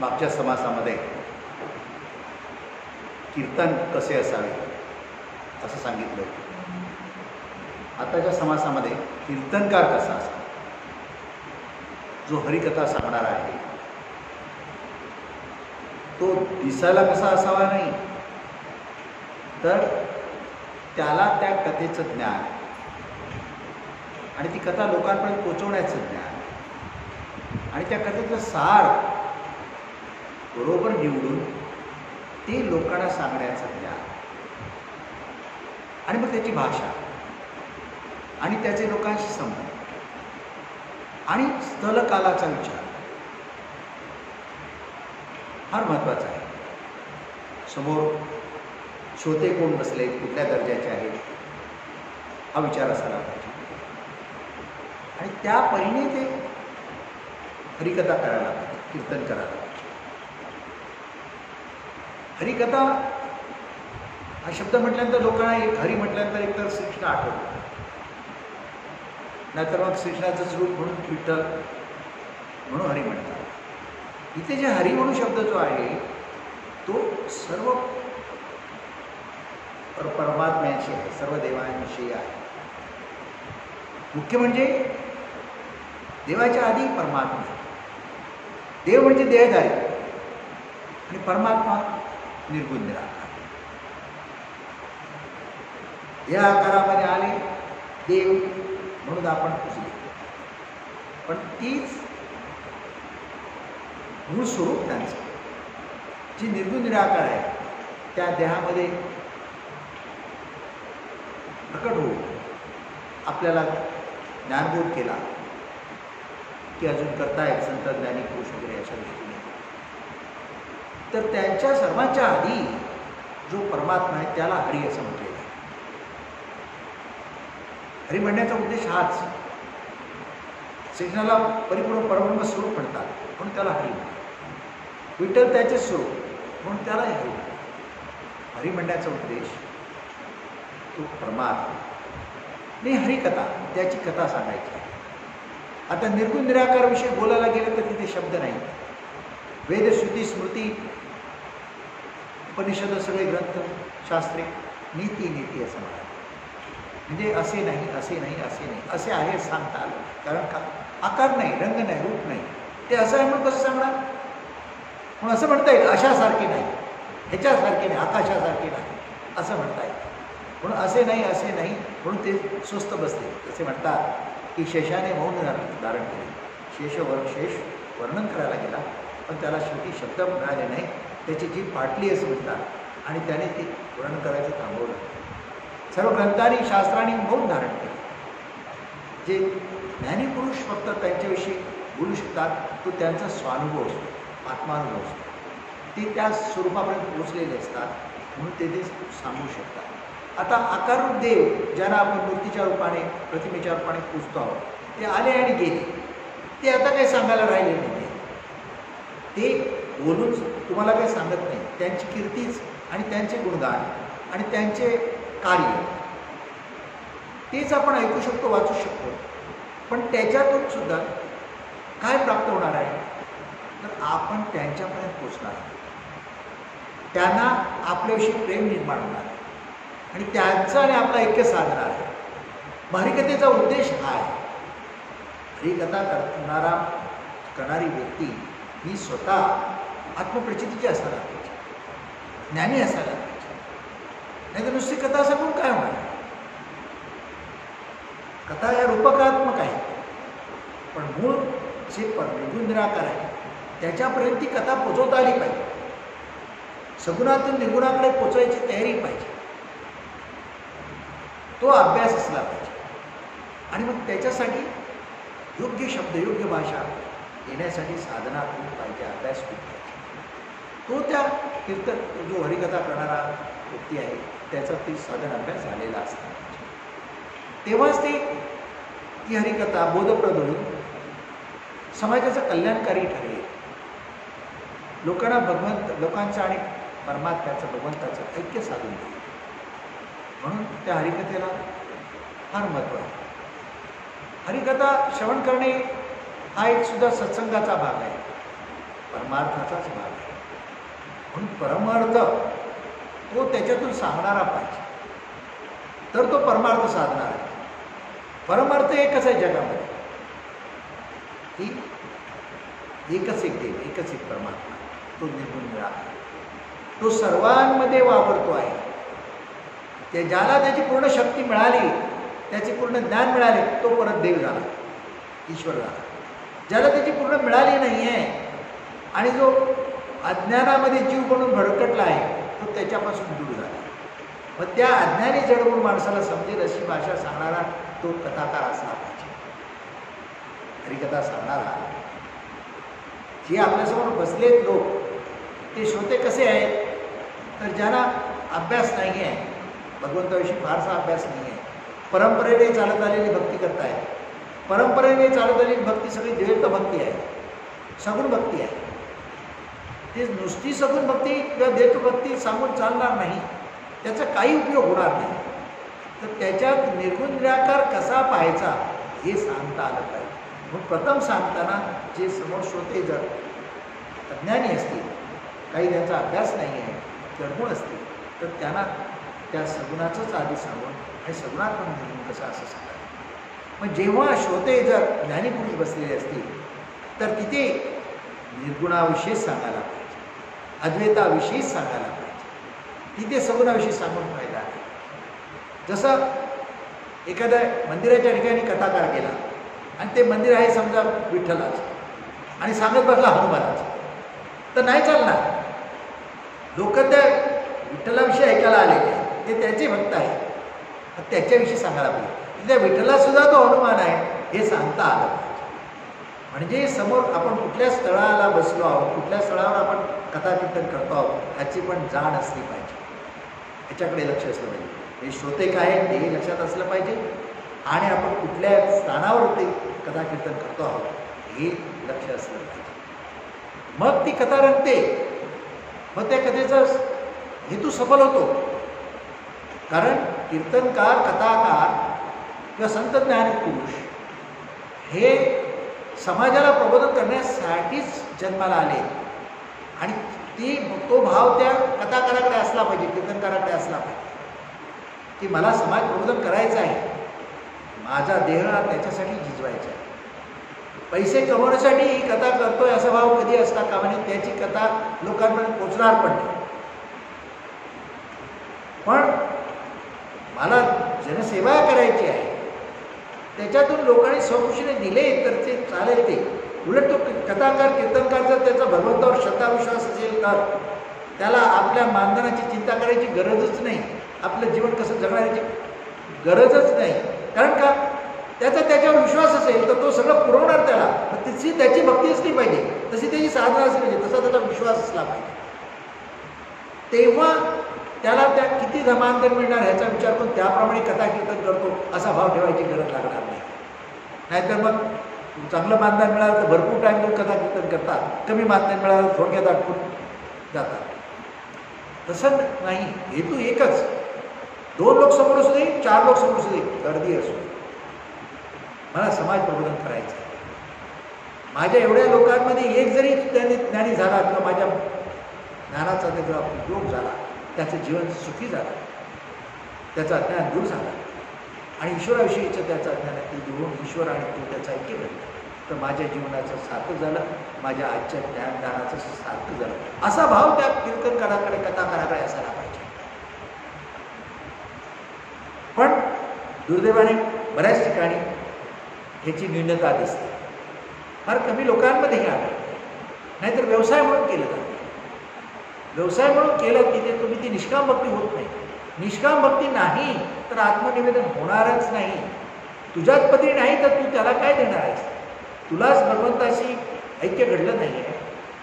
मागच्या समासामध्ये कीर्तन कसे असावे असं सांगितलं. आताच्या समासामध्ये कीर्तनकार कसा असावा, जो हरिकथा सांगणारा आहे तो दिसायला कसा असावा नाही, तर त्याला त्या कथेचं ज्ञान आणि ती कथा लोकांपर्यंत पोचवण्याचं ज्ञान आणि त्या कथेचं सार बरोबर निवडून ते लोकांना सांगण्याचं ज्ञान आणि मग त्याची भाषा आणि त्याचे लोकांशी संबंध आणि स्थलकालाचा विचार फार महत्त्वाचा आहे. समोर श्रोते कोण बसले, कुठल्या दर्जाचे आहेत, हा विचार असायला पाहिजे आणि त्या परीने ते हरिकथा करायला पाहिजे, कीर्तन करायला पाहिजे. हरिकथा हा शब्द म्हटल्यानंतर लोकांना एक हरी म्हटल्यानंतर एकतर श्रीकृष्ण आठवतो, नाहीतर मग श्रीकृष्णाचं रूप म्हणून विठ्ठल म्हणून हरी म्हणतात. इथे जे हरी म्हणून शब्द जो आहे तो सर्व परमात्म्याशी आहे, सर्व देवांविषयी आहे. मुख्य म्हणजे देवाच्या आधी परमात्मा. देव म्हणजे देहधारी आणि परमात्मा निर्गुण निराकार. या आकारामध्ये आले देव म्हणून आपण पुजले, पण तीच मूळ स्वरूप त्यांचं जी निर्गुण निराकार आहे त्या देहामध्ये प्रकट होऊन आपल्याला ज्ञानबोध केला की अजून करतायत संत ज्ञानी पुरुष वगैरे अशा दृष्टीने. तर त्यांच्या सर्वांच्या आधी जो परमात्मा आहे त्याला हरी असं म्हटलेलं आहे. हरी म्हणण्याचा उद्देश हाच. श्रीकृष्णाला परिपूर्ण परब्रह्म स्वरूप म्हणतात म्हणून त्याला हरी म्हणतात. विठ्ठल त्याचे स्वरूप म्हणून त्याला हरी म्हणतात. हरी म्हणण्याचा उद्देश तो परमात्मा नाही, हरिकथा त्याची कथा सांगायची. आता निर्गुण निराकारविषयी बोलायला गेलं तर तिथे शब्द नाही. वेद, श्रुती, स्मृती, उपनिषद, सगळे ग्रंथ, शास्त्रे नीती नीती असं म्हणाले. म्हणजे असे नाही, असे नाही, असे नाही, असे आहे सांगता आलं. कारण का आकार नाही, रंग नाही, रूप नाही, ते असं आहे म्हणून कसं सांगणार. म्हणून असं म्हणता येईल अशासारखे नाही, ह्याच्यासारखे नाही, आकाशासारखे नाही असं म्हणता येईल. म्हणून असे नाही, असे नाही म्हणून ते स्वस्त बसते. असे म्हणतात की शेषाने मौन धारण केले. शेष वर्णन करायला गेला पण त्याला शेवटी शब्द मिळाले नाही, त्याची जी पाटली असं म्हणतात आणि त्याने ते वर्णन करायचं थांबवलं. सर्व ग्रंथांनी शास्त्रांनी मौन धारण केले. जे ज्ञानीपुरुष फक्त त्यांच्याविषयी बोलू शकतात तो त्यांचा स्वानुभव असतो, आत्मानुभव असतो. ते त्या स्वरूपापर्यंत पोचलेले असतात म्हणून ते सांगू शकतात. आता आकाररूप देव ज्यांना आपण मूर्तीच्या रूपाने, प्रतिमेच्या रूपाने पूजतो आहोत, ते आले आणि गेले. ते आता काही सांगायला राहिले नाही. ते बोलून तुम्हाला काही सांगत नाही. त्यांची कीर्तीच आणि त्यांचे गुणगान आणि त्यांचे कार्य तेच आपण ऐकू शकतो, वाचू शकतो. पण त्याच्यातून सुद्धा काय प्राप्त होणार आहे, तर आपण त्यांच्यापर्यंत पोचणार आहोत. त्यांना आपल्याविषयी प्रेम निर्माण होणार आणि त्यांचं आणि आपला ऐक्य साधणार आहे. हरिकथेचा उद्देश हा आहे. हरिकथा करणारी व्यक्ती ही स्वतः आत्मप्रचितीची असायला पाहिजे, ज्ञानी असायला पाहिजे. नाही तर नुसती कथा सांगून काय होणार. कथा या रूपकात्मक आहे, पण मूळ जे निर्गुण निराकार आहे त्याच्यापर्यंत ती कथा पोचवता आली पाहिजे. सगुणातून निर्गुणाकडे पोचवायची तयारी पाहिजे, तो अभ्यास असला पाहिजे. आणि मग त्याच्यासाठी योग्य शब्द, योग्य भाषा येण्यासाठी साधना खूप पाहिजे, अभ्यास खूप पाहिजे. तो त्या कीर्तन जो हरिकथा करणारा व्यक्ती आहे त्याचा ती साधन अभ्यास झालेला असला पाहिजे. तेव्हाच ती हरिकथा बोधप्रद होईल, समाजाचं कल्याणकारी ठरेल, लोकांचं आणि परमात्म्याचं, भगवंताचं ऐक्य साधून देईल. म्हणून त्या हरिकथेला फार महत्त्व आहे. हरिकथा श्रवण करणे हा एक सुद्धा सत्संगाचा भाग आहे. परमार्थाचाच भाग आहे. म्हणून परमार्थ तो त्याच्यातून सांगणारा पाहिजे, तर तो परमार्थ साधणार आहे. परमार्थ एकच आहे जगामध्ये, की एकच एक देव, एकच एक परमात्मा, तो निर्गुण निराकार, तो सर्वांमध्ये वावरतो आहे. ते ज्याला त्याची पूर्ण शक्ती मिळाली, त्याचे पूर्ण ज्ञान मिळाले, तो परत देव झाला, ईश्वर झाला. ज्याला त्याची पूर्ण मिळाली नाही आहे आणि जो अज्ञानामध्ये जीव बनून भडकटला आहे, तो त्याच्यापासून दूर झाला. मग त्या अज्ञानी जडवून माणसाला समजेल अशी भाषा सांगणारा तो कथाकार असला पाहिजे. हरिकथा सांगणारा, जे आपल्यासमोर बसलेत लोक, ते श्रोते कसे आहेत, तर ज्यांना अभ्यास नाही आहे, भगवंताविषयी फारसा अभ्यास नाही आहे, परंपरेने चालत आलेली भक्ती करतायत. परंपरेने चालत आलेली भक्ती सगळी द्वैत भक्ती आहे, सगुण भक्ती आहे. ते नुसती सगुण भक्ती किंवा द्वैत भक्ती सांगून चालणार नाही, त्याचा काही उपयोग होणार नाही. तर त्याच्यात निर्गुण निराकार कसा पाहायचा हे सांगता आलं पाहिजे. मग प्रथम सांगताना जे समोर श्रोते जर अज्ञानी असतील, काही त्यांचा अभ्यास नाही आहे, निर्गुण असतील, तर त्यांना त्या सगुणाचंच आधी सांगून आणि सगुणात पण निर्गुण कसा असं सांगायचं. मग जेव्हा श्रोते जर ज्ञानीपुरुष बसलेले असतील, तर तिथे निर्गुणाविषयीच सांगायला पाहिजे, अद्वैताविषयीच सांगायला पाहिजे. तिथे सगुणाविषयी सांगून फायदा आहे. जसं एखाद्या मंदिराच्या ठिकाणी कथाकार गेला आणि ते मंदिर आहे समजा विठ्ठलाचं आणि सांगत बसला हनुमानाचं, तर नाही चालणार. लोक त्या विठ्ठलाविषयी ऐकायला आलेले, ते त्याचे भक्त आहे, त्याच्याविषयी सांगायला पाहिजे. त्या विठ्ठलासुद्धा तो हनुमान आहे हे सांगता आलं पाहिजे. म्हणजे समोर आपण कुठल्या स्थळाला बसलो आहोत, कुठल्या स्थळावर आपण कथाकीर्तन करतो आहोत, ह्याची पण जाण असली पाहिजे. ह्याच्याकडे लक्ष असलं पाहिजे. हे श्रोते काय आहेत तेही लक्षात असलं पाहिजे आणि आपण कुठल्या स्थानावर ते कथाकीर्तन करतो आहोत हे लक्ष असलं पाहिजे. मग ती कथा रंगते, मग त्या कथेचा हेतू सफल होतो. कारण कीर्तनकार, कथाकार किंवा संत ज्ञानी पुरुष हे समाजाला प्रबोधन करण्यासाठीच जन्माला आले आणि तो भाव त्या कथाकाराकडे असला पाहिजे, कीर्तनकाराकडे असला पाहिजे, की मला समाज प्रबोधन करायचं आहे, माझा देह त्याच्यासाठी झिजवायचा आहे, पैसे कमवण्यासाठी ही कथा करतोय असा भाव कधी असता कामा नये. त्याची कथा लोकांपर्यंत पोचणार पण नाही. पण मला जनसेवा करायची आहे, त्याच्यातून लोकांनी स्वखुशीने दिले तर ते चालेल. ते उलट तो कथाकार, कीर्तनकार जर त्याचा भगवंतावर श्रद्धाविश्वास असेल तर त्याला आपल्या मानधनाची चिंता करायची गरजच नाही, आपलं जीवन कसं जगण्याची गरजच नाही. कारण का, त्याच्यावर विश्वास असेल तर तो सगळं पुरवणार त्याला. तशी त्याची भक्ती असली पाहिजे, तशी त्याची साधना असली पाहिजे, तसा त्याचा विश्वास असला पाहिजे. तेव्हा त्याला त्या किती धमांतर मिळणार ह्याचा विचार करून त्याप्रमाणे कथा कीर्तन करतो असा भाव ठेवायची गरज लागणार नाही. नाहीतर मग चांगलं मानधन मिळालं तर भरपूर टाईम लोक कथा कीर्तन करतात, कमी मानधन मिळालं तर थोडक्यात अटकून जातात. तसं नाही, हेतू एकच. 2 लोक समोर असू दे, 4 लोक समोर असू दे, गर्दी असू दे, मला समाज प्रबोधन करायचं आहे. माझ्या एवढ्या लोकांमध्ये एक जरी त्याने ज्ञानी झाला किंवा माझ्या ज्ञानाचा त्याचा उपयोग झाला, त्याचं जीवन सुखी झालं, त्याचं अज्ञान दूर झालं आणि ईश्वराविषयीचं त्याचं अज्ञानातील दूरून ईश्वर आणि तो त्याचं ऐक्य घडलं, तर माझ्या जीवनाचं सार्थक झालं, माझ्या आजच्या ज्ञानाचं सार्थक झालं. असा भाव त्या कीर्तनकाराकडे, कथाकाराकडे असायला पाहिजे. पण दुर्दैवाने बऱ्याच ठिकाणी ह्याची न्यूनता दिसते. फार कमी लोकांमध्ये हे आढळते. नाहीतर व्यवसाय म्हणून केलं जातं. व्यवसाय म्हणून केलं की ते तुम्ही ती निष्काम भक्ती होत नाही. निष्काम भक्ती नाही तर आत्मनिवेदन होणारच नाही. तुझ्याच पती नाही तर तू त्याला काय देणार आहेस? तुलाच भगवंताशी ऐक्य घडलं नाही आहे,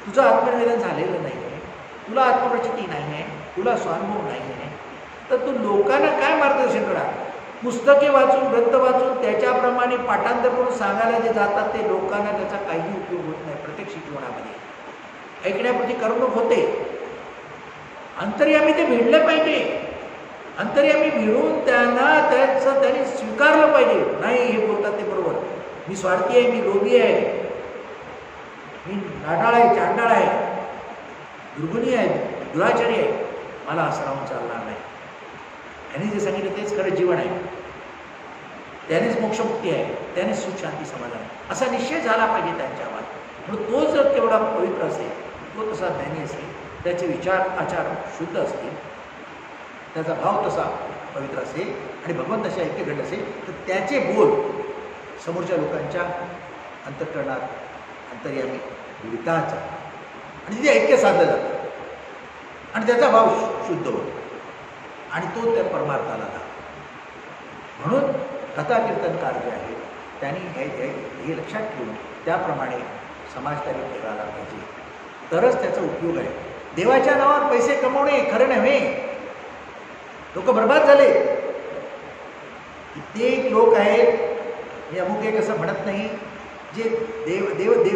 तुझं आत्मनिवेदन झालेलं नाही आहे, तुला आत्मप्रचिती नाही आहे, तुला स्वानुभव नाही आहे, तर तू लोकांना काय मार्गदर्शन करणार? पुस्तके वाचून, ग्रंथ वाचून त्याच्याप्रमाणे पाठांतर करून सांगायला जे जातात ते लोकांना त्याचा काही उपयोग होत नाही. प्रत्यक्ष जीवनामध्ये ऐकण्यापुरती करमणूक होते. अंतर्यामी ते भिडले पाहिजे. अंतर्यामी भिडून त्यांनी स्वीकारलं पाहिजे. नाही, हे बोलतात ते बरोबर, मी स्वार्थी आहे, मी लोभी आहे, मी टाटाळ आहे, चांडाळ आहे, दुर्गुणी आहे, दुराचारी आहे, मला असं राहून चालणार नाही. त्यांनी जे सांगितलं तेच खरं जीवन आहे, त्यानेच मोक्षमुक्ती आहे, त्यानेच सुख शांती समाधान असा निश्चय झाला पाहिजे त्यांच्यावर. म्हणून तो जर तेवढा पवित्र असेल, तो तसा ज्ञानी असेल, त्याचे विचार आचार शुद्ध असतील, त्याचा भाव तसा पवित्र असेल आणि भगवंताशी ऐक्य घडलं असेल, तर त्याचे बोल समोरच्या लोकांच्या अंतःकरणात अंतर्यामी विरतात आणि तिथे ऐक्य साधलं जातं आणि त्याचा भाव शुद्ध होतो आणि तो त्या परमार्थाला जातो. म्हणून कथा कीर्तनकार जे आहे त्यांनी हे लक्षात ठेवून त्याप्रमाणे समाजकार्य करायला पाहिजे, तरच त्याचा उपयोग आहे. देवाच्या नावावर पैसे कमवणे खरं नव्हे. लोक बर्बाद झाले. कित्येक लोक आहेत, मी अमुक एक असं म्हणत नाही, जे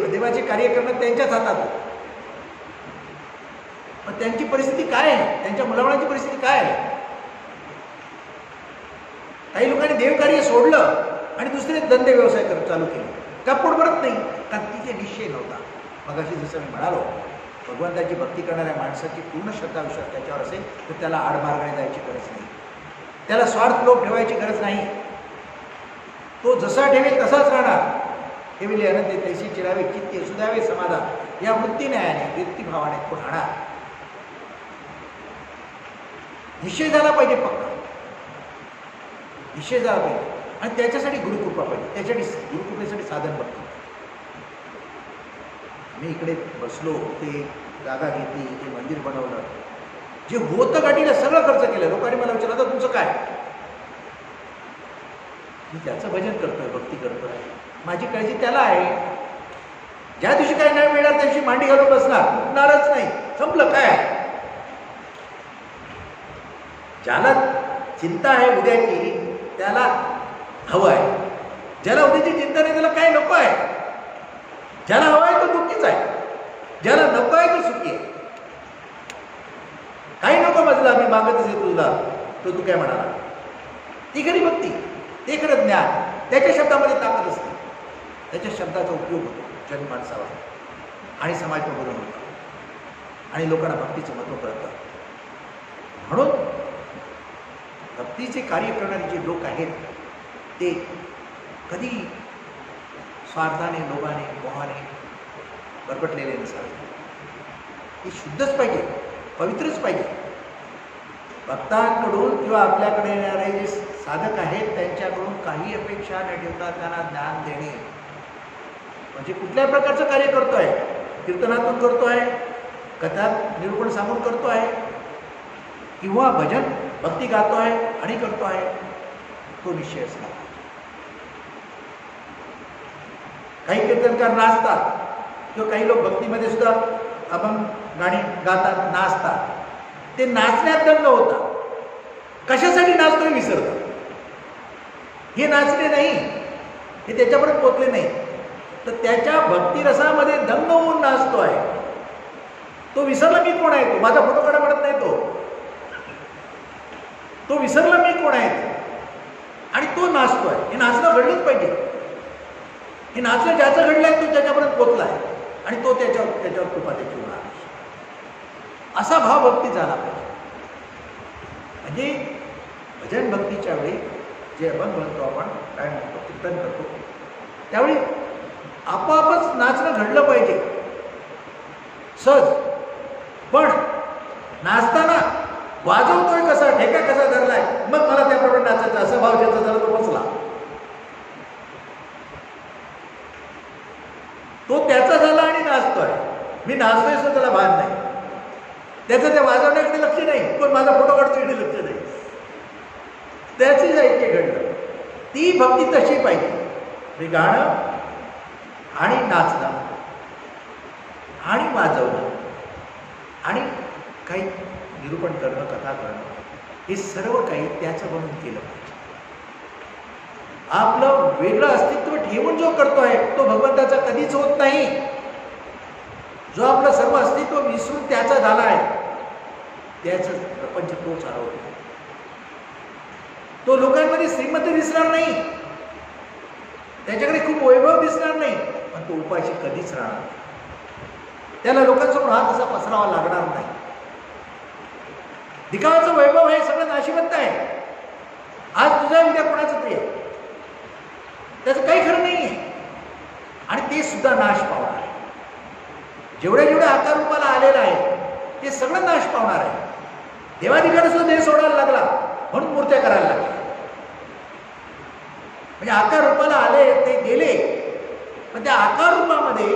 देवाचे कार्य करणं त्यांच्याच हातात आहे. पण त्यांची परिस्थिती काय आहे, त्यांच्या मुलाबाळांची परिस्थिती काय आहे? काही लोकांनी देवकार्य सोडलं आणि दुसरे धंदे व्यवसाय चालू केले. का पोट भरत नाही? कारण तिथे निश्चय नव्हता. मगाशी जसं मी म्हणालो, भगवंताची भक्ती करणाऱ्या माणसाची पूर्ण श्रद्धा विश्वास त्याच्यावर असेल तर त्याला आडमार्गाने जायची गरज नाही, त्याला स्वार्थ लोभ ठेवायची गरज नाही. तो जसा ठेवेल तसाच राहणार. ठेविले अनंत तैसी चिरावे चित्ते सुधावे समाधान या वृत्तीन्यायाने वृत्तीभावाने तो राहणार. निश्चय झाला पाहिजे, पक्का निश्चय झाला पाहिजे. आणि त्याच्यासाठी गुरुकृपा पाहिजे, त्याच्यासाठी गुरुकृपेसाठी साधन बघतो. मी इकडे बसलो, ते जागा घेतली, ते मंदिर बनवलं, जे होतं गाठीला सगळं खर्च केलं. लोकांनी मला विचारलं आता तुमचं काय? मी त्याचं भजन करतोय, भक्ती करतोय, माझी काळजी त्याला आहे. ज्या दिवशी काय नाही मिळणार त्या दिवशी मांडी घालून बसणार, उठणारच नाही, संपलं. काय ज्याला चिंता आहे उद्याची त्याला हवं आहे, ज्याला उद्याची चिंता नाही त्याला काय नको आहे. ज्याला हवा आहे तो दुःखीच आहे, ज्याला नको आहे तो सुखी आहे. काही नको मजला मी मागतच आहे तुझा, तो तू काय म्हणाला? ती खरी भक्ती, ते खरं ज्ञान. त्याच्या शब्दामध्ये ताकद असते, त्याच्या शब्दाचा उपयोग होतो जनमानसावर आणि समाज प्रबोधन होतं आणि लोकांना भक्तीचं महत्त्व कळतं. म्हणून भक्तीचे कार्य करणारे जे लोक आहेत ते कधी स्वार्थाने, लोभाने, मोहाने बरबटलेले नसावे. ते शुद्धच पाहिजे, पवित्रच पाहिजे. भक्तांकडून किंवा आपल्याकडे येणारे जे साधक आहेत त्यांच्याकडून काही अपेक्षा न ठेवता त्यांना ज्ञान देणे. म्हणजे कुठल्या प्रकारचं कार्य करतोय? कीर्तनातून करतोय, कथा निरूपण सांगून करतोय, किंवा भजन भक्ती गातोय आणि करतोय, तो निश्चय असला. काही कीर्तनकार नाचतात किंवा काही लोक भक्तीमध्ये सुद्धा अभंग गाणी गातात, नाचतात. ते नाचण्यात दंग होतात. कशासाठी नाचतोय विसरतात. हे नाचले नाही, हे त्याच्यापर्यंत पोचले नाही, तर त्याच्या भक्तिरसामध्ये दंग होऊन नाचतोय. तो विसरला मी कोण आहे, तो माझा फोटो काढा म्हणत नाही, तो विसरला मी कोण आहे आणि तो नाचतोय. हे नाचणं घडलंच पाहिजे. हे नाचणं ज्याचं घडलंय तो त्याच्यापर्यंत पोचलाय आणि तो त्याच्यावर कृपा त्याची होणार. असा भाव भक्ती झाला पाहिजे. म्हणजे भजन भक्तीच्या वेळी जे अभंग म्हणतो आपण, काय म्हणतो, कीर्तन करतो, त्यावेळी आपोआपच नाचणं घडलं पाहिजे सहज. पण नाचताना वाजवतोय कसा, ठेका कसा धरलाय, मग मला त्याप्रमाणे नाचायचं असा भाव ज्याचा झाला तो बसला, तो त्याचा झाला आणि नाचतोय. मी नाचतोय असं त्याला भान नाही, त्याचं त्या वाजवण्याकडे लक्ष नाही, पण माझा फोटो काढतोय इकडे लक्ष नाही. त्याचीच ऐक्य घडलं. ती भक्ती तशी पाहिजे. हे गाणं आणि नाचणं आणि वाजवणं आणि काही निरूपण करणं, कथा करणं, हे सर्व काही त्याचं बनून केलं पाहिजे. आपलं वेगळं अस्तित्व ठेवून जो करतोय तो भगवंताचा कधीच होत नाही. जो आपलं सर्व अस्तित्व विसरून त्याचा झाला आहे, त्याचं प्रपंच तो चालवतो. तो लोकांमध्ये श्रीमंत दिसणार नाही, त्याच्याकडे खूप वैभव दिसणार नाही, पण तो उपाशी कधीच राहणार. त्याला लोकांसमोर हात असा पसरावा लागणार नाही. दिखावाचं वैभव हे सगळं नाशिवंत आहे. आज तुझा उद्या कोणाचं तरी आहे, त्याचं काही खरं नाही आहे आणि ते सुद्धा नाश पावणार आहे. जेवढ्या आकार रूपाला आलेला आहे ते सगळं नाश पावणार आहे. देवाधिकाने सुद्धा देह सोडायला लागला म्हणून मूर्त्या करायला लागल्या. म्हणजे आकार रूपाला आले ते गेले, पण त्या आकार रूपामध्ये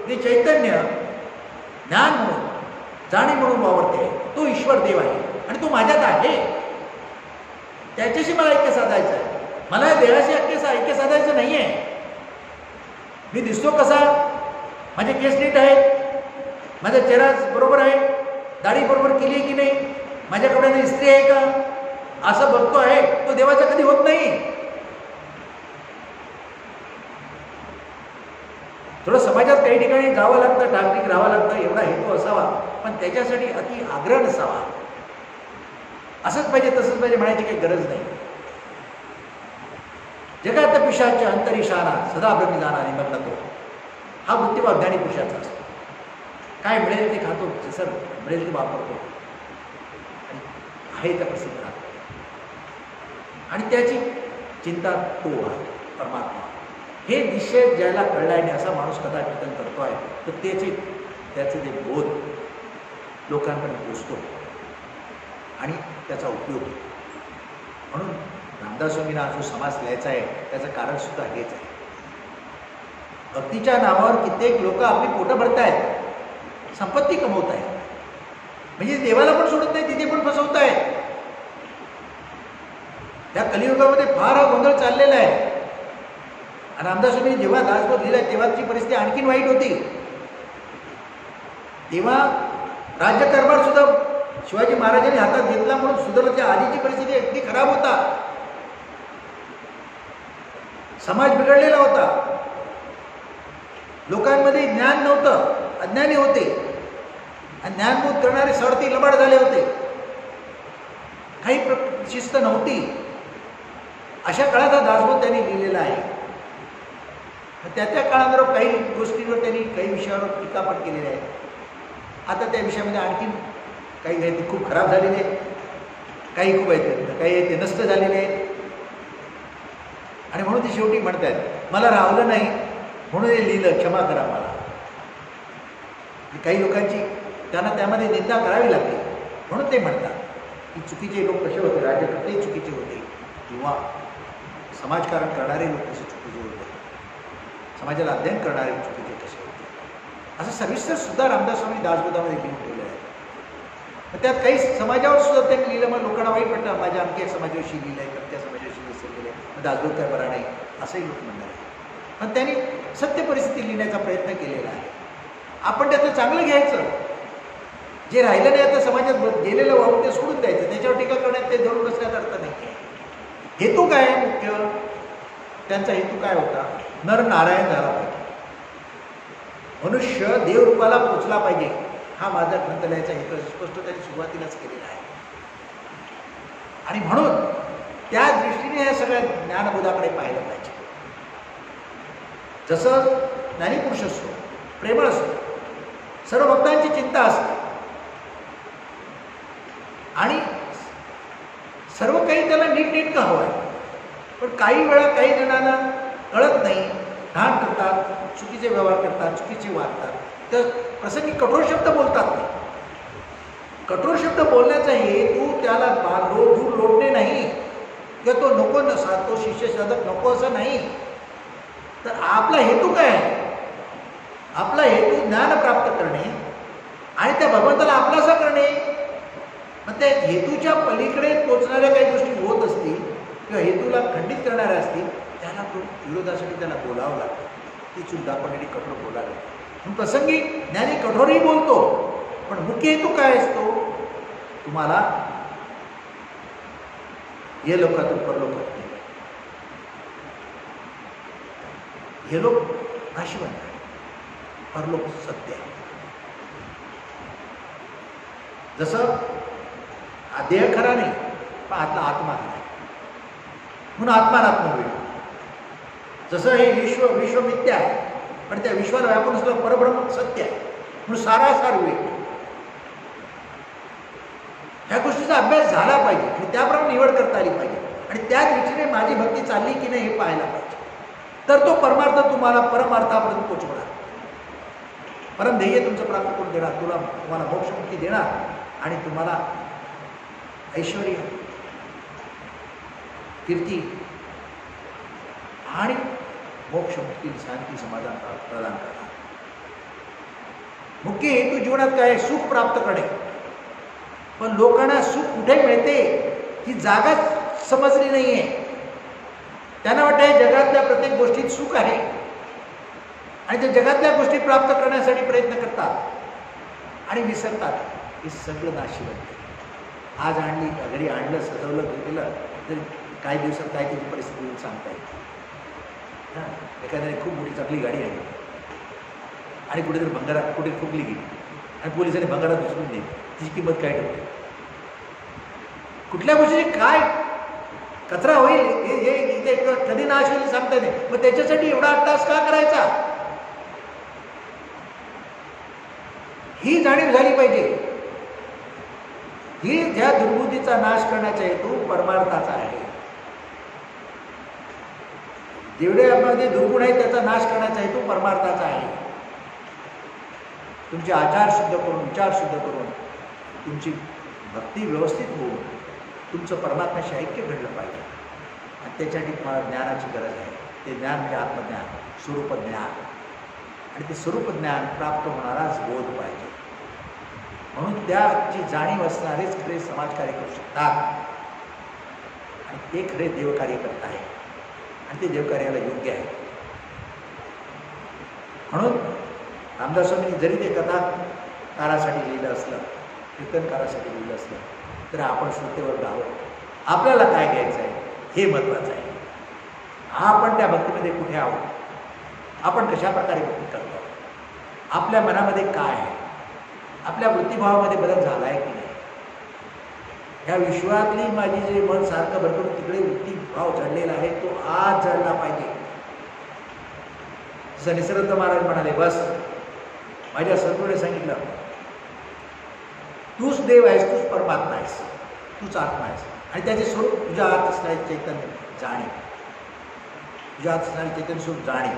जे चैतन्य ज्ञान म्हणून जाणीव म्हणून वावरते तो ईश्वर देव आहे आणि तो माझ्यात आहे. त्याच्याशी मला ऐक्य साधायचं आहे. मला या देहाशी ऐक्य साधायचं नाही आहे. मी दिसतो कसा, माझे केस नीट आहेत, माझा चेहरा बरोबर आहे, दाढी बरोबर केली आहे की नाही, माझ्या कपड्याने इस्त्री आहे का, असं बघतो आहे, तो देवाचा कधी होत नाही. थोडं समाजात काही ठिकाणी जावं लागतं, ठाकठीक राहावं लागतं, एवढा हेतू असावा, पण त्याच्यासाठी अति आग्रह नसावा. असंच पाहिजे तसंच पाहिजे म्हणायची काही गरज नाही. जगात पिशाच अंतरिशाना सदा ब्रह्मी जाणा निमग्न तो, हा वृत्तीभाव ज्ञानी पुरुषाचा असतो. काय मिळेल ते खातो, जसं मिळेल ते वापरतो आणि आहे त्या प्रसिद्ध राहतो आणि त्याची चिंता तो आहे परमात्मा. हे निश्चय ज्याला कळला आहे असा माणूस कथा कीर्तन करतो आहे तर त्याचे जे बोध लोकांकडे पोचतो आणि त्याचा उपयोग होतो. म्हणून रामदास स्वामींना जो समास लिहायचा आहे त्याचं कारण सुद्धा हेच आहे. भक्तीच्या नावावर कित्येक लोक आपली पोटं भरतायत, संपत्ती कमवत आहेत, म्हणजे देवाला पण सोडत नाही, तिथे पण फसवत आहेत. त्या कलियुगामध्ये फार हा गोंधळ चाललेला आहे. आणि रामदास स्वामी जेव्हा दासबोध लिहिला तेव्हाची परिस्थिती आणखीन वाईट होती. तेव्हा राज्यकारभार सुद्धा शिवाजी महाराजांनी हातात घेतला म्हणून सुधारला. त्या आधीची परिस्थिती अगदी खराब होता. समाज बिघडलेला होता, लोकांमध्ये ज्ञान नव्हतं, अज्ञानी होते आणि ज्ञानबोध करणारे सडती लबाड झाले होते. काही शिस्त नव्हती. अशा काळात हा दासबोध त्यांनी लिहिलेला आहे. त्या काळाबरोबर काही गोष्टींवर त्यांनी काही विषयावर टीका पण केलेल्या आहेत. आता त्या विषयामध्ये आणखीन काही आहेत ते खूप खराब झालेले आहेत, काही खूप आहेत, काही आहेत ते नष्ट झालेले आहेत. आणि म्हणून ते शेवटी म्हणतात मला रावलं नाही म्हणून हे लिहिलं, क्षमा करा मला. काही लोकांची त्यांना त्यामध्ये निंदा करावी लागली म्हणून ते म्हणतात की चुकीचे लोक कसे होते, राज्यकर्ते चुकीचे होते किंवा समाजकारण करणारे लोक कसे चुकीचे होते, समाजाला अध्ययन करणारे चुकीचे कसे होते, असं सविस्तर सुद्धा रामदास स्वामी दासबोधामध्ये लिहून ठेवलं आहे. मग त्यात काही समाजावर सुद्धा त्यांनी लिहिलं. मग लोकांना वाईट वाटतं माझ्या आणखी एक समाजाविषयी लिहिलं आहे, तर त्या समाजाविषयी विसर केलं आहे, मग दासबोध काय बरा नाही असंही लोक म्हणणार आहे. पण त्यांनी सत्य परिस्थिती लिहिण्याचा प्रयत्न केलेला आहे. आपण त्याचं चांगलं घ्यायचं, जे राहिलं नाही आता समाजात गेलेलं वाहून ते सोडून द्यायचं, त्याच्यावर टीका करण्यात ते धरून बसण्यात अर्थ नाही आहे. हेतू काय आहे मुख्य, त्यांचा हेतू काय होता, नर नारायण झाला पाहिजे, मनुष्य देवरूपाला पोचला पाहिजे, हा माझा ग्रंथ लिहायचा हेतू स्पष्ट त्यांनी सुरुवातीलाच केलेला आहे. आणि म्हणून त्या दृष्टीने या सगळ्या ज्ञानबोधाकडे पाहिलं पाहिजे. जसं ज्ञानीपुरुष असतो, प्रेमळ असतो, सर्व भक्तांची चिंता असते आणि सर्व काही त्याला नीटनेटकं हवं आहे. पण काही वेळा काही जणांना कळत नाही, घाण करतात, चुकीचे व्यवहार करतात, चुकीचे वागतात, तर प्रसंगी कठोर शब्द बोलतात. कठोर शब्द बोलण्याचा हेतू त्याला दूर लोटणे नाही किंवा तो नको नसा, तो शिष्य साधक नको असं नाही. तर आपला हेतू काय आहे, आपला हेतू ज्ञान प्राप्त करणे आणि त्या भगवंताला आपलासा करणे. मग त्या हेतूच्या पलीकडे पोचणाऱ्या काही गोष्टी होत असतील किंवा हेतूला खंडित करणाऱ्या असतील, त्याला तो विरोधासाठी त्याला बोलावं लागतं, ती चूक दाखवण्यासाठी कठोर बोलावं लागतं. प्रसंगी ज्ञानी कठोरही बोलतो, पण मुख्य हेतू काय असतो, तुम्हाला हे लोकातून परलोकात नाही, हे लोक नाशिवंत आहे, परलोक सत्य आहे. जसं देह खरा नाही पण आतला आत्मा खरा आहे, म्हणून आत्मानात्म होईल. जसं हे विश्व मिथ्या आहे पण त्या विश्वाला व्यापून सुद्धा परब्रह्म सत्य आहे. म्हणून सारासार विवेक. ह्या गोष्टीचा अभ्यास झाला पाहिजे आणि त्याप्रमाणे निवड करता आली पाहिजे आणि त्या दृष्टीने माझी भक्ती चालली की नाही हे पाहायला पाहिजे. तर तो परमार्थ तुम्हाला परमार्थापर्यंत पोचवणार. परम ध्येय तुमचं प्राप्त करून देणार, तुम्हाला मोक्षमुक्ती देणार आणि तुम्हाला ऐश्वर्य, कीर्ती आणि मोक्षमुक्ती, शांती, समाधान प्रदान करणार. मुख्य हेतू जीवनात काय? सुख प्राप्त करणे. पण लोकांना सुख कुठे मिळते ही जागा समजली नाहीये. त्यांना वाटतं जगातल्या प्रत्येक गोष्टीत सुख आहे आणि ते जगातल्या गोष्टी प्राप्त करण्यासाठी प्रयत्न करतात आणि विसरतात हे सगळं नाशिवंत. आज आणली, घरी आणलं, सजवलं, केलं तर काही दिवसात काय त्याची परिस्थिती येऊन सांगता येते. हां, एखाद्याने खूप मोठी चांगली गाडी आणली आणि कुठेतरी भंगारा कुठे फुगली गेली आणि पोलिसांनी भंगारा दुसरून दिली, तिची किंमत काय ठरते? कुठल्या गोष्टीची काय कचरा होईल हे इथे कधी नाश होईल सांगता नाही. मग त्याच्यासाठी एवढा अट्टास का करायचा? ही जाणीव झाली पाहिजे. ही ज्या दुर्बुद्धीचा नाश करण्याचा हेतू परमार्थाचा आहे. जेवढे आपल्यामध्ये दुर्गुण आहेत त्याचा नाश करण्याचा हेतू परमार्थाचा आहे. तुमचे आचार शुद्ध करून, विचार शुद्ध करून, तुमची भक्ती व्यवस्थित होऊन तुमचं परमात्म्याशी ऐक्य घडलं पाहिजे आणि त्याच्यासाठी तुम्हाला ज्ञानाची गरज आहे. ते ज्ञान म्हणजे आत्मज्ञान, स्वरूप ज्ञान. आणि ते स्वरूप ज्ञान प्राप्त होणाराच बोध पाहिजे. म्हणून त्याची जाणीव असणारेच खरे समाजकार्य करू शकतात आणि ते खरे देवकार्य करत आहे आणि ते देवकार्याला योग्य आहे. म्हणून रामदास स्वामींनी जरी ते कथाकारासाठी लिहिलं असलं, कीर्तनकारासाठी लिहिलं असलं, तर आपण श्रोतेवर राहावं. आपल्याला काय घ्यायचं आहे हे महत्त्वाचं आहे. आपण त्या भक्तीमध्ये कुठे आहोत, आपण कशा प्रकारे भक्ती करतो, आपल्या मनामध्ये काय आहे, आपल्या वृत्तीभावामध्ये बदल झाला आहे की नाही. ह्या विश्वातली माझी जे मन सारखं भरकरून तिकडे वृत्तीभाव चढलेला आहे तो आज चढला पाहिजे. जसं निसर्ग महाराज म्हणाले, बस माझ्या सद्गुरूने सांगितलं, तूच देव आहेस, तूच परमात्मा आहेस, तूच आत्मा आहेस आणि त्याचे स्वरूप तुझ्या आत असणारे चैतन्य जाणीव, तुझ्या आत असणारे चैतन्य स्वरूप जाणीव,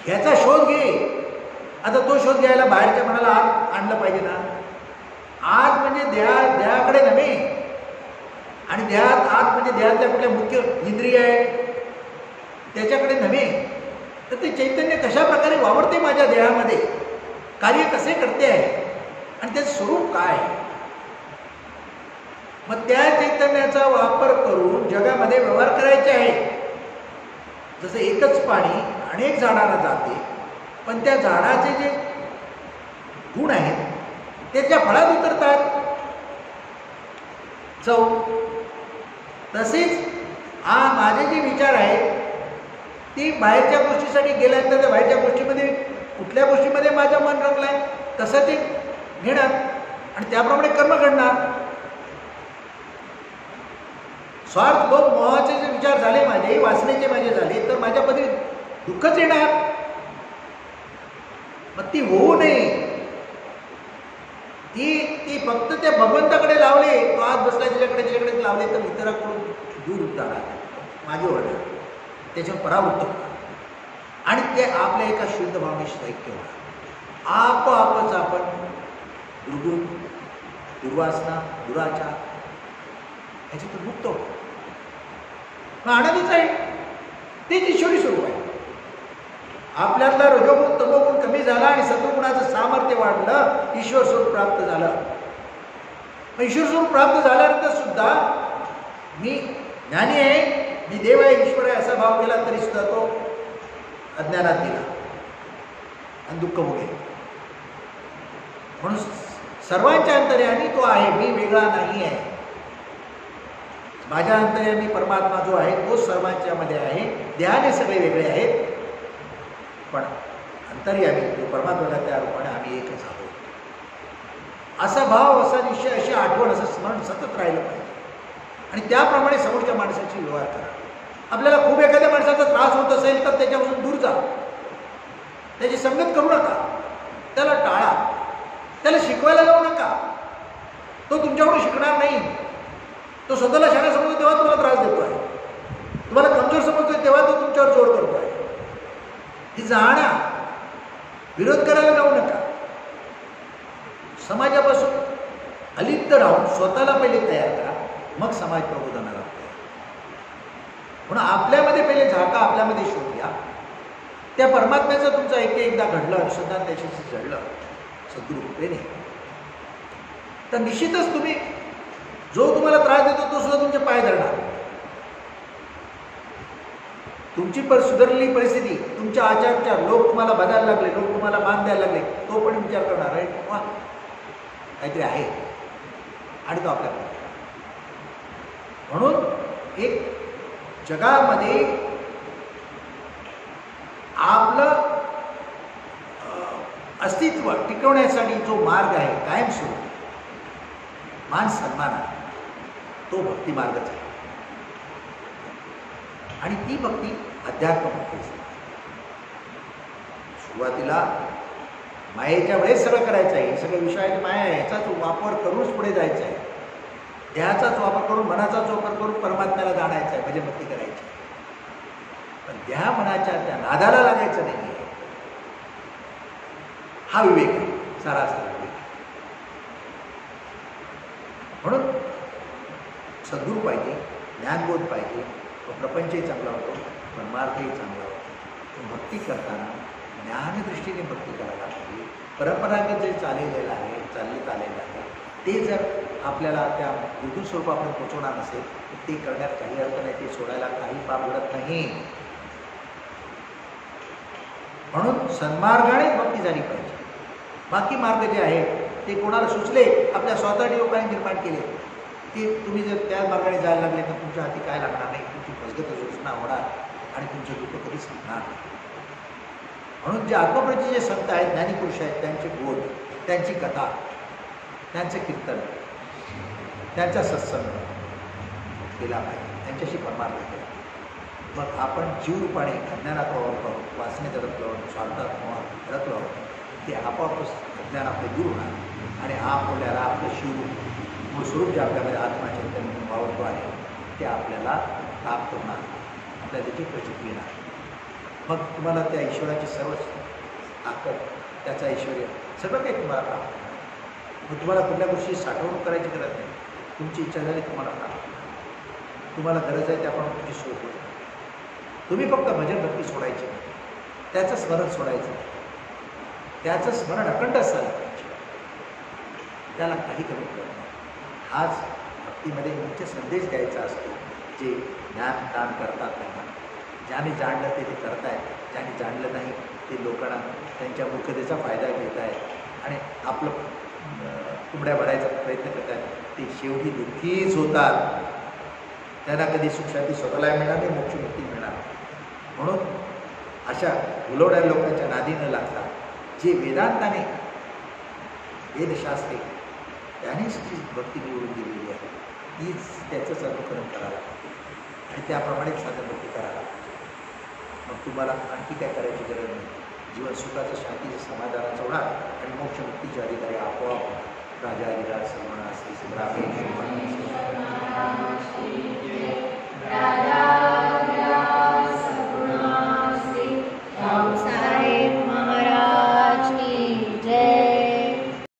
ह्याचा शोध घे. आता तो शोध घ्यायला बाहेरच्या मनाला आत आणलं पाहिजे ना. आत म्हणजे देहाकडे नव्हे आणि देहात आत म्हणजे देहातल्या कुठल्या मुख्य इंद्रिय आहे त्याच्याकडे नव्हे. तर ते चैतन्य कशा प्रकारे वावरते माझ्या देहामध्ये, कार्य कसे करते आहे आणि त्याचं स्वरूप काय. मग त्या चैतन्याचा वापर करून जगामध्ये व्यवहार करायचे आहे. जसं एकच पाणी अनेक झाडांना जाते, पण त्या झाडाचे जे गुण आहेत ते त्या फळात उतरतात. चव तसेच माझे जे विचार आहेत ती बाहेरच्या गोष्टीसाठी गेल्यानंतर त्या बाहेरच्या गोष्टीमध्ये कुठल्या गोष्टीमध्ये माझं मन रंगलंय तसं ते घेणार आणि त्याप्रमाणे कर्म घडणार. स्वार्थ लोभ मोहाचे जे विचार झाले माझे, वासनेचे माझे झाले, तर माझ्यामध्ये दुःखच येणार. मग ती होऊ नये. ती फक्त त्या भगवंताकडे लावले, तो आज बसला त्याच्याकडे लावले तर इतराकडून दूर जाणार, माझे होणार, त्याच्यावर परावृत्त होणार आणि ते आपल्या एका शुद्ध भावनेशी ऐक्य होणार. आपोआपच आपण दुर्गुण, दुर्वासना, दुराचार ह्याच्यातून मुक्त होतो. मग आनंदीच आहे. तेच ईश्वरी स्वरूप आहे. आपल्यातला रजोगुण तमोगुण कमी झाला आणि सत्वगुणाचं सामर्थ्य वाढलं, ईश्वर स्वरूप प्राप्त झालं. मग ईश्वर स्वरूप प्राप्त झाल्यानंतर सुद्धा मी ज्ञानी आहे, मी देव आहे, ईश्वर आहे असा भाव केला तरी सुद्धा तो अज्ञानात गेला आणि दुःख भोगेल. म्हणून सर्वांच्या अंतर्यामी तो आहे, मी वेगळा नाही आहे. माझ्या अंतर्यामी परमात्मा जो आहे तो सर्वांच्यामध्ये आहे. देहाने सगळे वेगळे आहेत, पण अंतर्यामी जो परमात्म्याला त्या रूपाने आम्ही एकच आहोत. असा भाव, असा निश्चय, अशी आठवण, असं स्मरण सतत राहिलं पाहिजे आणि त्याप्रमाणे समोरच्या माणसाची व्यवहार करा. आपल्याला खूप एखाद्या माणसाचा त्रास होत असेल तर त्याच्यापासून दूर जा. त्याची संगत करू नका, त्याला टाळा, त्याला शिकवायला लावू नका. तो तुमच्याकडून शिकणार नाही. तो स्वतःला शाळा समजतो तेव्हा तुम्हाला त्रास देतोय, तुम्हाला कमजोर समजतोय तेव्हा तो तुमच्यावर जोर करतोय. ही जाणा, विरोध करायला लावू नका. समाजापासून अलिप्त राहून स्वतःला पहिले तयार करा, मग समाज प्रबोधनाला लागतो. म्हणून आपल्यामध्ये पहिले झाका, आपल्यामध्ये शोध घ्या. त्या परमात्म्याचं तुमचं एकदा घडलं, अनुसंधान त्याच्याशी जडलं सद्गुरू कृपेने, तर निश्चितच तुम्ही जो तुम्हाला त्रास देतो तो सुद्धा तुमचे पाय धरणार. तुमची सुधारलेली परिस्थिती, तुमच्या आचारविचार, लोक तुम्हाला बदलायला लागले, लोक तुम्हाला मान द्यायला लागले, तो पण विचार करणार आहे वा काहीतरी आहे आणि तो आपल्याकडे. म्हणून एक जगामध्ये आपलं अस्तित्व टिकवण्यासाठी जो मार्ग आहे कायमस्वरूपी मान सन्मान, तो भक्ती मार्गच आहे. आणि ती भक्ती अध्यात्म भक्ती. सुरुवातीला मायेच्या वेळेस सगळं करायचं आहे, हे सगळं विषयाची माया आहे, याचाच वापर करूनच पुढे जायचं आहे. देहाचाच वापर करून, मनाचाच वापर करून परमात्म्याला जाणायचं आहे, भजन भक्ती करायची आहे. पण देहा मनाच्या त्या नादाला लागायचं नाही आहे. हा विवेक आहे, सारासार विवेक. म्हणून सद्गुरू पाहिजे, ज्ञानबोध पाहिजे, प्रपंचही चांगला होतो, परमार्थही चांगला होतो. भक्ती करताना ज्ञानदृष्टीने भक्ती करायला पाहिजे. परंपरागत जे चाललेलं आहे, चालत आलेलं आहे, ते जर आपल्याला त्या मृदू स्वरूपामध्ये पोचवणार नसेल तर ते करण्यात काही अर्थ नाही, ते सोडायला काही पाप घडत नाही. म्हणून सन्मार्गाने भक्ती झाली पाहिजे. बाकी मार्ग जे आहेत ते कोणाला सुचले, आपल्या स्वतःच्या लोकांनी निर्माण केले, ते तुम्ही जर त्या मार्गाने जायला लागले तर तुमच्या हाती काय लागणार नाही, तुमची फसगत योजना होणार आणि तुमचं दुःख कधीच संपणार नाही. म्हणून जे आत्मप्रती जे संत आहेत, ज्ञानीपुरुष आहेत, त्यांचे बोध, त्यांची कथा, त्यांचं कीर्तन, त्यांचा सत्संग केला पाहिजे, त्यांच्याशी परमार्थ केला. मग आपण जीवरूपाने अज्ञानात वावरतो, वासनेत अडकलो, स्वार्थात अडकलो, ते आपोआपच अज्ञान आपले दूर होणार आणि आपल्याला आपलं शिवरूप, मूळ स्वरूप जे आपल्यामध्ये आत्मा चैतन्य वावरतो आहे ते आपल्याला प्राप्त होणार, आपल्याला त्याची प्रचिती येणार. मग तुम्हाला त्या ईश्वराची सर्व ताकद, त्याचा ऐश्वर्य सगळं काही तुम्हाला प्राप्त होणार. मग तुम्हाला कुठल्या गोष्टी साठवणूक करायची गरज नाही. तुमची इच्छा झाली तुम्हाला प्राप्त. तुम्हाला गरज आहे त्याप्रमाणे तुमची सोय होईल. तुम्ही फक्त भजन भक्ती सोडायची नाही, त्याचं स्मरण सोडायचं नाही, त्याचं स्मरण अखंड असलं पाहिजे, त्याला काही कमी करत नाही. हाच भक्तीमध्ये मुख्य संदेश द्यायचा असतो. जे ज्ञान दान करतात त्यांना, ज्याने जाणलं ते करतायत, ज्याने जाणलं नाही ते लोकांना त्यांच्या मूर्खतेचा फायदा घेत आहेत आणि आपलं कुंबड्या भरायचा प्रयत्न करत आहेत. ते शेवटी दुःखीच होतात. त्यांना कधी सुखशांती स्वतःला मिळणार नाही, मोक्षमुक्ती मिळणार. म्हणून अशा भुलवणाऱ्या लोकांच्या नादी न लागता जे वेदांताने, वेदशास्त्रे त्यानेच जी भक्ती निवडून दिलेली आहे तीच त्याचंच अनुकरण करायला आणि त्याप्रमाणेच साधन भक्ती करायला. मग तुम्हाला आणखी काय करायची गरज नाही. जीवन सुखाचं, शांतीचं, समाधानाचं होणार आणि मोक्षमुक्तीचे अधिकारी आपोआप राजा, विराज, सर्वणा, श्री सिद्धरामेश्वर